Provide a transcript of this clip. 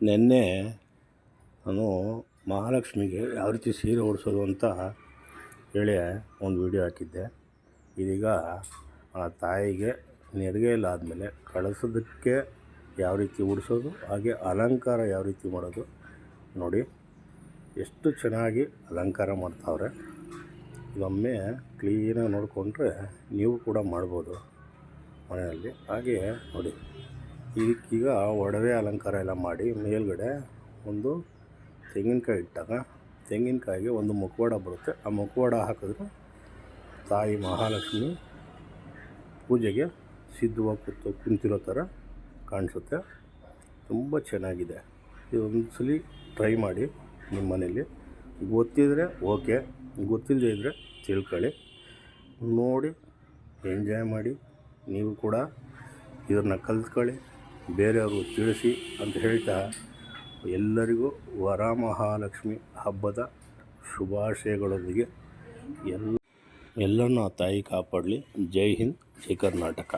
ನಿನ್ನೆ ನಾನು ಮಹಾಲಕ್ಷ್ಮಿಗೆ ಯಾವ ರೀತಿ ಸೀರೆ ಉಡಿಸೋದು ಅಂತ ಹೇಳಿ ಒಂದು ವಿಡಿಯೋ ಹಾಕಿದ್ದೆ. ಇದೀಗ ಆ ತಾಯಿಗೆ ನೆರಿಗೆಯಲ್ಲಾದಮೇಲೆ ಕಳಿಸೋದಕ್ಕೆ ಯಾವ ರೀತಿ ಉಡಿಸೋದು, ಹಾಗೆ ಅಲಂಕಾರ ಯಾವ ರೀತಿ ಮಾಡೋದು ನೋಡಿ. ಎಷ್ಟು ಚೆನ್ನಾಗಿ ಅಲಂಕಾರ ಮಾಡ್ತಾವ್ರೆ. ಇದೊಮ್ಮೆ ಕ್ಲೀನಾಗಿ ನೋಡಿಕೊಂಡ್ರೆ ನೀವು ಕೂಡ ಮಾಡ್ಬೋದು ಮನೆಯಲ್ಲಿ. ಹಾಗೆ ನೋಡಿ, ಇದಕ್ಕೀಗ ಒಡವೆ ಅಲಂಕಾರ ಎಲ್ಲ ಮಾಡಿ ಮೇಲ್ಗಡೆ ಒಂದು ತೆಂಗಿನಕಾಯಿ ಇಟ್ಟಾಗ ತೆಂಗಿನಕಾಯಿಗೆ ಒಂದು ಮುಖವಾಡ ಬರುತ್ತೆ. ಆ ಮುಖವಾಡ ಹಾಕಿದ್ರೆ ತಾಯಿ ಮಹಾಲಕ್ಷ್ಮಿ ಪೂಜೆಗೆ ಸಿದ್ಧವಾಗಿ ಕುಂತಿರೋ ಥರ ಕಾಣಿಸುತ್ತೆ. ತುಂಬ ಚೆನ್ನಾಗಿದೆ. ಇದೊಂದು ಸಲ ಟ್ರೈ ಮಾಡಿ ನಿಮ್ಮ ಮನೇಲಿ. ಗೊತ್ತಿದ್ದರೆ ಓಕೆ, ಗೊತ್ತಿಲ್ಲದೆ ಇದ್ದರೆ ತಿಳ್ಕೊಳ್ಳಿ, ನೋಡಿ ಎಂಜಾಯ್ ಮಾಡಿ. ನೀವು ಕೂಡ ಇದನ್ನು ಕಲ್ತ್ಕೊಳ್ಳಿ, ಬೇರೆಯವ್ರಿಗೂ ತಿಳಿಸಿ ಅಂತ ಹೇಳ್ತಾ ಎಲ್ಲರಿಗೂ ವರಮಹಾಲಕ್ಷ್ಮಿ ಹಬ್ಬದ ಶುಭಾಶಯಗಳೊಂದಿಗೆ ಎಲ್ಲರನ್ನೂ ಆ ತಾಯಿ ಕಾಪಾಡಲಿ. ಜೈ ಹಿಂದ್, ಜೈ ಕರ್ನಾಟಕ.